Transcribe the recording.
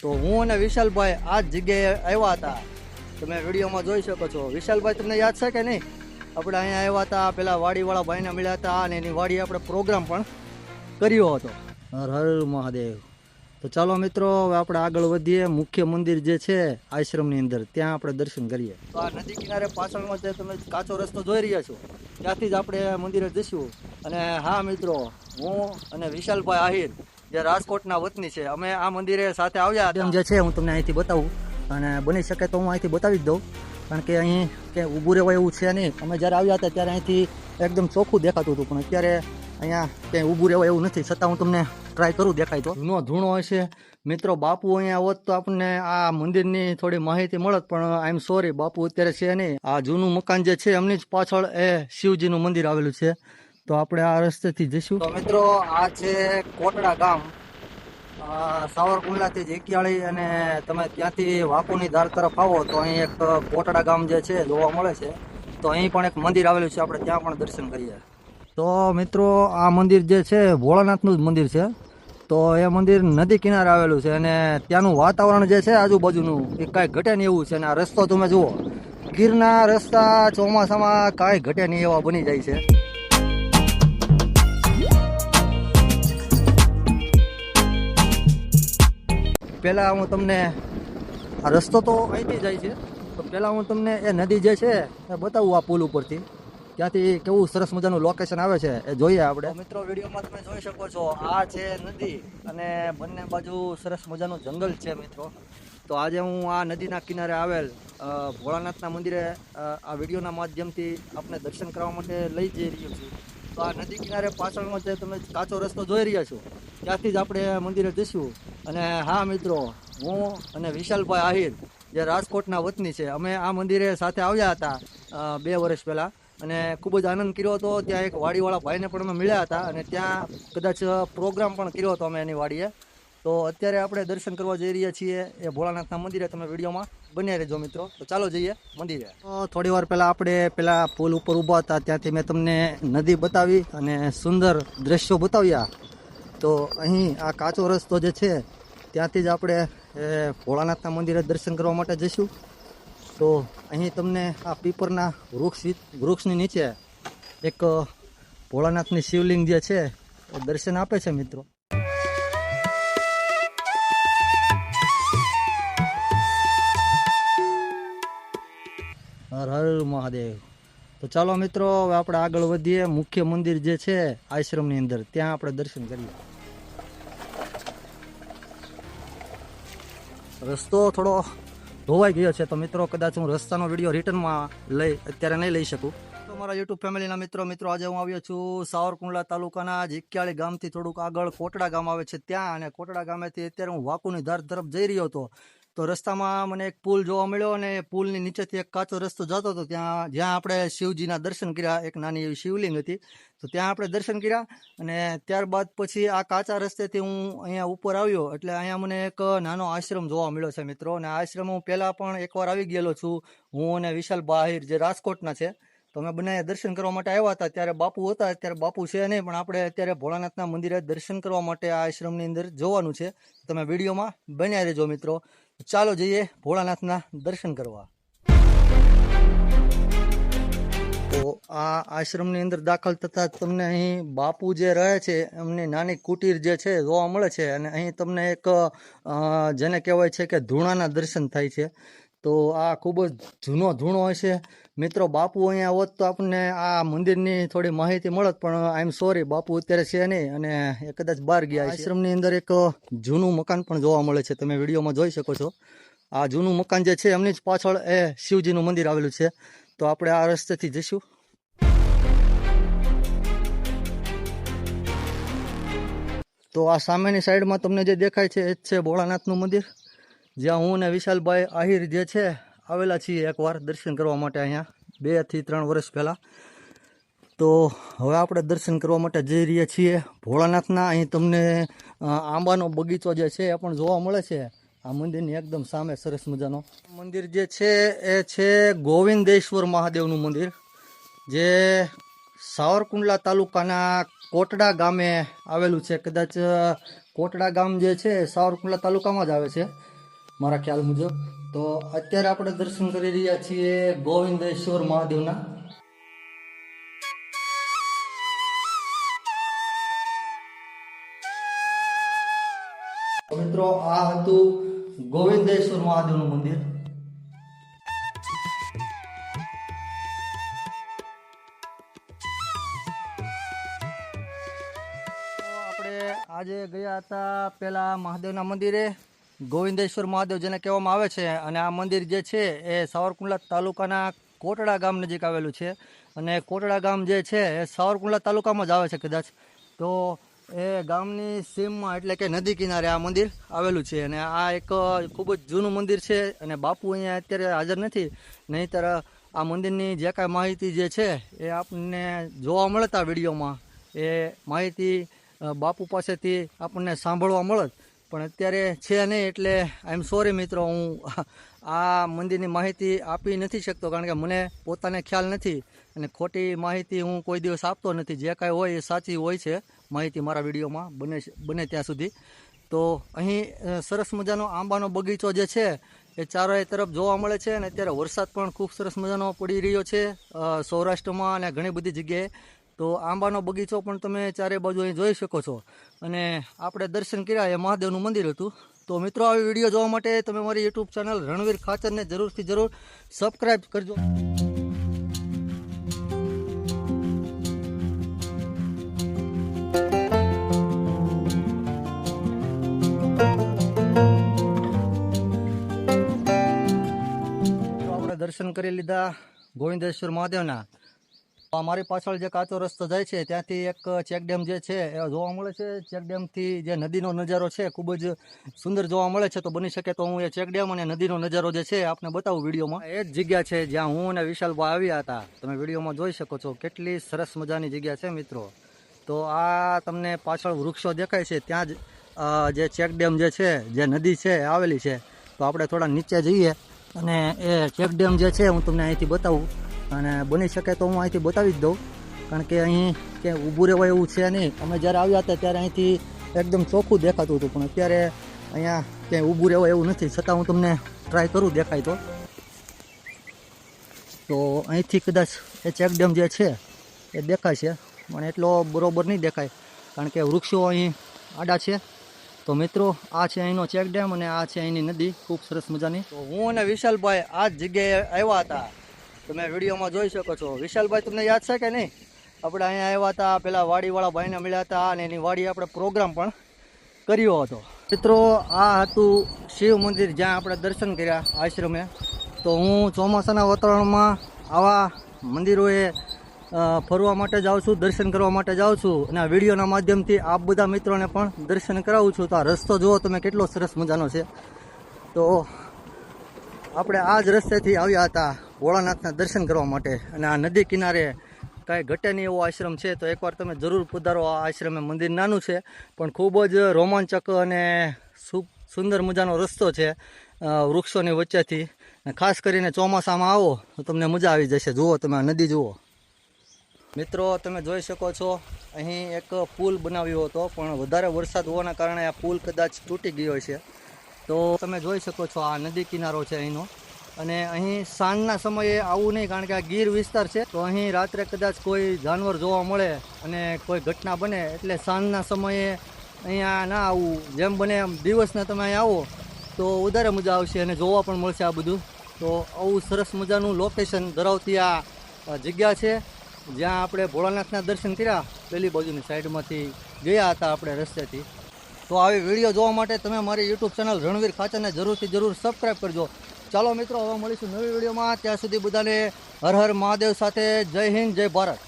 તો હું અને વિશાલભાઈ આ જ જગ્યાએ આવ્યા હતા. તમે વિડીયોમાં જોઈ શકો છો. વિશાલભાઈ તમને યાદ છે કે નહીં? આપણે અહીંયા આવ્યા હતા, પેલા વાડીવાળા ભાઈને મળ્યા હતા અને એની વાડી આપણે પ્રોગ્રામ પણ કર્યો હતો. હર હર મહાદેવ. તો ચાલો મિત્રો, હવે આપણે આગળ વધીએ. મુખ્ય મંદિર જે છે આશ્રમની અંદર, ત્યાં આપણે દર્શન કરીએ. તો આ નદી કિનારે પાછળમાં જે તમે કાચો રસ્તો જોઈ રહ્યા છો, ત્યાંથી જ આપણે મંદિરે જઈશું. અને હા મિત્રો, હું અને વિશાલભાઈ આહિર જે રાજકોટના વતની છે, અમે આ મંદિરે સાથે આવ્યા હતા. જે છે હું તમને અહીંથી બતાવું, અને બની શકે તો હું અહીંથી બતાવી જ દઉં, કારણ કે અહીં કે ઊભું રહેવાય એવું છે નહીં. અમે જ્યારે આવ્યા હતા ત્યારે અહીંથી એકદમ ચોખ્ખું દેખાતું હતું, પણ અત્યારે અહીંયા ક્યાંય ઊભું રહેવાય એવું નથી. છતાં હું તમને ટ્રાય કરું દેખાય તો. જૂનો ધૂણો હશે મિત્રો. બાપુ અહીંયા હોત તો આપણને આ મંદિરની થોડી માહિતી મળત, પણ આઈ એમ સોરી, બાપુ અત્યારે છે નહીં. આ જૂનું મકાન જે છે એમની જ પાછળ એ શિવજીનું મંદિર આવેલું છે. તો આપણે આ રસ્તેથી જઈશું. તો મિત્રો, આ છે કોટડા ગામ, સાવરકુંડલાથી જેકિયાળી, અને તમે ત્યાંથી વાકુની ધાર તરફ આવો તો અહીં એક કોટડા ગામ જે છે જોવા મળે છે. તો અહીં પણ એક મંદિર આવેલું છે, આપણે ત્યાં પણ દર્શન કરીએ. તો મિત્રો, આ મંદિર જે છે ભોળાનાથનું જ મંદિર છે. તો એ મંદિર નદી કિનારે આવેલું છે, અને ત્યાંનું વાતાવરણ જે છે આજુબાજુનું એ કાંઈ ઘટે નહીં એવું છે. અને આ રસ્તો તમે જુઓ, ગીરના રસ્તા ચોમાસામાં કાંઈ ઘટે નહીં એવા બની જાય છે. પહેલાં હું તમને આ રસ્તો તો અહીંથી જાય છે, તો પહેલાં હું તમને એ નદી જે છે એ બતાવું આ પુલ ઉપરથી. ત્યાંથી કેવું સરસ મજાનું લોકેશન આવે છે એ જોઈએ આપણે. મિત્રો, વિડીયોમાં તમે જોઈ શકો છો, આ છે નદી અને બંને બાજુ સરસ મજાનું જંગલ છે મિત્રો. તો આજે હું આ નદીના કિનારે આવેલ ભોળાનાથના મંદિરે આ વિડીયોના માધ્યમથી આપણે દર્શન કરવા માટે લઈ જઈ રહ્યો છું. તો આ નદી કિનારે પાછળમાં જે તમે કાચો રસ્તો જોઈ રહ્યા છો, ત્યાંથી જ આપણે મંદિરે જઈશું. અને હા મિત્રો, હું અને વિશાલભાઈ આહિર જે રાજકોટના વતની છે, અમે આ મંદિરે સાથે આવ્યા હતા 2 વર્ષ પહેલાં, અને ખૂબ જ આનંદ કર્યો હતો. ત્યાં એક વાડીવાળા ભાઈને પણ અમે મળ્યા હતા, અને ત્યાં કદાચ પ્રોગ્રામ પણ કર્યો હતો અમે એની વાડીએ. તો અત્યારે આપણે દર્શન કરવા જઈ રહ્યા છીએ એ ભોળાનાથના મંદિરે. તમે વિડીયોમાં બન્યા રહેજો મિત્રો. તો ચાલો જઈએ મંદિરે. તો થોડી વાર પહેલાં આપણે પેલા પુલ ઉપર ઊભા હતા, ત્યાંથી મેં તમને નદી બતાવી અને સુંદર દ્રશ્યો બતાવ્યા. તો અહીં આ કાચો રસ્તો જે છે ત્યાંથી જ આપણે ભોળાનાથના મંદિરે દર્શન કરવા માટે જઈશું. તો અહીં તમને આ પીપરના વૃક્ષની નીચે એક ભોળાનાથની શિવલિંગ જે છે એ દર્શન આપે છે મિત્રો. હર હર મહાદેવ. તો ચાલો મિત્રો, હવે આપણે આગળ વધીએ. મુખ્ય મંદિર જે છે આશ્રમની અંદર, ત્યાં આપણે દર્શન કરીએ. રસ્તો થોડો ધોવાઈ ગયો છે, તો મિત્રો કદાચ હું રસ્તાનો વિડીયો રિટર્નમાં અત્યારે નહીં લઈ શકું. તો મારા યુટ્યુબ ફેમિલીના મિત્રો આજે હું આવ્યો છું સાવરકુંડલા તાલુકાના જેકિયાળી ગામથી થોડુંક આગળ કોટડા ગામ આવે છે ત્યાં. અને કોટડા ગામેથી અત્યારે હું વાકુની ધાર તરફ જઈ રહ્યો હતો. તો રસ્તામાં મને એક પુલ જોવા મળ્યો, અને પુલની નીચેથી એક કાચો રસ્તો જતો હતો, જ્યાં આપણે શિવજીના દર્શન કર્યા. એક નાની એવી શિવલિંગ હતી, તો ત્યાં આપણે દર્શન કર્યા. અને ત્યારબાદ પછી આ કાચા રસ્તેથી હું અહીંયા ઉપર આવ્યો, એટલે અહીંયા મને એક નાનો આશ્રમ જોવા મળ્યો છે મિત્રો. અને આ આશ્રમ હું પહેલાં પણ એકવાર આવી ગયેલો છું, હું અને વિશાલભાઈ આહિર જે રાજકોટના છે. તો અમે બંને દર્શન કરવા માટે આવ્યા હતા. ત્યારે બાપુ હતા, અત્યારે બાપુ છે નહીં, પણ આપણે અત્યારે ભોળાનાથના મંદિરે દર્શન કરવા માટે આ આશ્રમની અંદર જવાનું છે. તમે વિડીયોમાં બન્યા રહેજો મિત્રો. ચાલો જઈએ ભોળાનાથના દર્શન કરવા. તો આ આશ્રમની અંદર દાખલ થતા તમને અહીં બાપુ જે રહે છે એમની નાની કુટીર જે છે જોવા મળે છે. અને અહીં તમને એક જેને કહેવાય છે કે ધૂણાના દર્શન થાય છે. તો આ ખૂબ જ જૂનો ધૂણો હશે મિત્રો. બાપુ અહીંયા હોત તો આપણને આ મંદિરની થોડી માહિતી મળત, પણ આઈ એમ સોરી, બાપુ અત્યારે છે નહીં, અને એ કદાચ બહાર ગયા. આશ્રમની અંદર એક જૂનું મકાન પણ જોવા મળે છે, તમે વિડીયોમાં જોઈ શકો છો. આ જૂનું મકાન જે છે એમની જ પાછળ એ શિવજીનું મંદિર આવેલું છે. તો આપણે આ રસ્તેથી જઈશું. તો આ સામેની સાઈડમાં તમને જે દેખાય છે એ જ છે ભોળાનાથનું મંદિર, જ્યાં હું અને વિશાલભાઈ આહિર જે છે આવેલા છીએ એકવાર દર્શન કરવા માટે અહીંયા 2 થી 3 વર્ષ પહેલાં. તો હવે આપણે દર્શન કરવા માટે જઈ રહ્યા છીએ ભોળાનાથના. અહીં તમને આંબાનો બગીચો જે છે એ પણ જોવા મળે છે આ મંદિરની એકદમ સામે. સરસ મજાનો મંદિર જે છે એ છે ગોવિંદેશ્વર મહાદેવનું મંદિર, જે સાવરકુંડલા તાલુકાના કોટડા ગામે આવેલું છે. કદાચ કોટડા ગામ જે છે સાવરકુંડલા તાલુકામાં જ આવે છે. મારા ખ્યાલ મુજબ. તો અત્યારે આપણે દર્શન કરી રહ્યા છીએ ગોવિંદેશ્વર મહાદેવના. મિત્રો આ હતું ગોવિંદેશ્વર મહાદેવનું મંદિર. આપણે આજે ગયા હતા પેલા મહાદેવના મંદિરે, ગોવિંદેશ્વર મહાદેવ જેને કહેવામાં આવે છે. અને આ મંદિર જે છે એ સાવરકુંડલા તાલુકાના કોટડા ગામ નજીક આવેલું છે. અને કોટડા ગામ જે છે એ સાવરકુંડલા તાલુકામાં જ આવે છે કદાચ. તો એ ગામની સીમમાં એટલે કે નદી કિનારે આ મંદિર આવેલું છે. અને આ એક ખૂબ જ જૂનું મંદિર છે. અને બાપુ અહીંયા અત્યારે હાજર નથી, નહીંતર આ મંદિરની જે કાંઈ માહિતી જે છે એ આપણને જોવા મળતા વિડીયોમાં, એ માહિતી બાપુ પાસેથી આપણને સાંભળવા મળત. પણ અત્યારે છે નહીં, એટલે આઈ એમ સોરી મિત્રો, હું આ મંદિરની માહિતી આપી નથી શકતો, કારણ કે મને પોતાને ખ્યાલ નથી અને ખોટી માહિતી હું કોઈ દિવસ આપતો નથી. જે કાંઈ હોય એ સાચી હોય છે માહિતી મારા વિડીયોમાં બને ત્યાં સુધી. તો અહીં સરસ મજાનો આંબાનો બગીચો જે છે એ ચારેય તરફ જોવા મળે છે. અને અત્યારે વરસાદ પણ ખૂબ સરસ મજાનો પડી રહ્યો છે સૌરાષ્ટ્રમાં અને ઘણી બધી જગ્યાએ. તો આંબાનો બગીચો પણ તમે ચારે બાજુ અહીં જોઈ શકો છો. અને આપણે દર્શન કર્યા એ મહાદેવનું મંદિર હતું. તો મિત્રો, આવી વિડીયો જોવા માટે તમે મારી યુટ્યુબ ચેનલ રણવીર ખાચરને જરૂરથી જરૂર સબસ્ક્રાઈબ કરજો. આપણે દર્શન કરી લીધા ગોવિંદેશ્વર મહાદેવના. અમારી પાછળ જે કાચો રસ્તો જાય છે ત્યાંથી એક ચેકડેમ જે છે એ જોવા મળે છે. ચેકડેમથી જે નદીનો નજારો છે ખૂબ જ સુંદર જોવા મળે છે. તો બની શકે તો હું એ ચેકડેમ અને નદીનો નજારો જે છે આપને બતાવું વિડીયોમાં. એ જ જગ્યા છે જ્યાં હું અને વિશાલભાઈ આવ્યા હતા. તમે વિડીયોમાં જોઈ શકો છો કેટલી સરસ મજાની જગ્યા છે મિત્રો. તો આ તમને પાછળ વૃક્ષો દેખાય છે, ત્યાં જ જે ચેકડેમ જે છે, જે નદી છે આવેલી છે. તો આપણે થોડા નીચે જઈએ અને એ ચેકડેમ જે છે હું તમને અહીંથી બતાવું. અને બની શકે તો હું અહીંથી બતાવી જ દઉં, કારણ કે અહીં ક્યાંય ઊભું રહેવાય એવું છે નહીં. અમે જ્યારે આવ્યા હતા ત્યારે અહીંથી એકદમ ચોખ્ખું દેખાતું હતું, પણ અત્યારે અહીંયા ક્યાંય ઊભું રહેવાય એવું નથી. છતાં હું તમને ટ્રાય કરું દેખાય તો અહીંથી કદાચ એ ચેકડેમ જે છે એ દેખાય છે, પણ એટલો બરોબર નહીં દેખાય, કારણ કે વૃક્ષો અહીં આડા છે. તો મિત્રો, આ છે અહીંનો ચેકડેમ અને આ છે અહીંની નદી ખૂબ સરસ મજાની. તો હું અને વિશાલભાઈ આ જ જગ્યાએ આવ્યા હતા, તમે વિડીયોમાં જોઈ શકો છો. વિશાલભાઈ, તમને યાદ છે કે નહીં? આપણે અહીંયા આવ્યા હતા, પેલા વાડીવાળા ભાઈને મળ્યા હતા અને એની વાડી આપણે પ્રોગ્રામ પણ કર્યો હતો. મિત્રો, આ હતું શિવ મંદિર જ્યાં આપણે દર્શન કર્યા આશ્રમે. તો હું ચોમાસાના વાતાવરણમાં આવા મંદિરોએ ફરવા માટે જાઉં છું, દર્શન કરવા માટે જાઉં છું. અને આ વિડીયોના માધ્યમથી આપ બધા મિત્રોને પણ દર્શન કરાવું છું. તો આ રસ્તો જુઓ તમે કેટલો સરસ મજાનો છે. તો આપણે આ જ રસ્તેથી આવ્યા હતા ભોળાનાથના દર્શન કરવા માટે. અને આ નદી કિનારે કાંઈ ઘટે નહીં એવો આશ્રમ છે. તો એકવાર તમે જરૂર પધારો આ આશ્રમે. મંદિર નાનું છે પણ ખૂબ જ રોમાંચક અને સુંદર મજાનો રસ્તો છે વૃક્ષોની વચ્ચેથી. ખાસ કરીને ચોમાસામાં આવો તો તમને મજા આવી જશે. જુઓ તમે આ નદી જુઓ મિત્રો. તમે જોઈ શકો છો અહીં એક પુલ બનાવ્યો હતો, પણ વધારે વરસાદ હોવાના કારણે આ પુલ કદાચ તૂટી ગયો છે. તો તમે જોઈ શકો છો આ નદી કિનારો છે અહીંનો. અને અહીં સાંજના સમયે આવવું નહીં, કારણ કે આ ગીર વિસ્તાર છે. તો અહીં રાત્રે કદાચ કોઈ જાનવર જોવા મળે અને કોઈ ઘટના બને, એટલે સાંજના સમયે અહીંયા ના આવવું. જેમ બને એમ દિવસના તમે અહીં આવો તો વધારે મજા આવશે અને જોવા પણ મળશે આ બધું. તો આવું સરસ મજાનું લોકેશન ધરાવતી આ જગ્યા છે જ્યાં આપણે ભોળાનાથના દર્શન કર્યા. પેલી બાજુની સાઈડમાંથી ગયા હતા આપણે રસ્તેથી. તો આવી વિડીયો જોવા માટે તમે મારી યુટ્યુબ ચેનલ રણવીર ખાચરને જરૂરથી જરૂર સબસ્ક્રાઈબ કરજો. ચાલો મિત્રો, હવે મળીશું નવી વિડીયોમાં. ત્યાં સુધી બધાને હર હર મહાદેવ સાથે. જય હિન્દ, જય ભારત.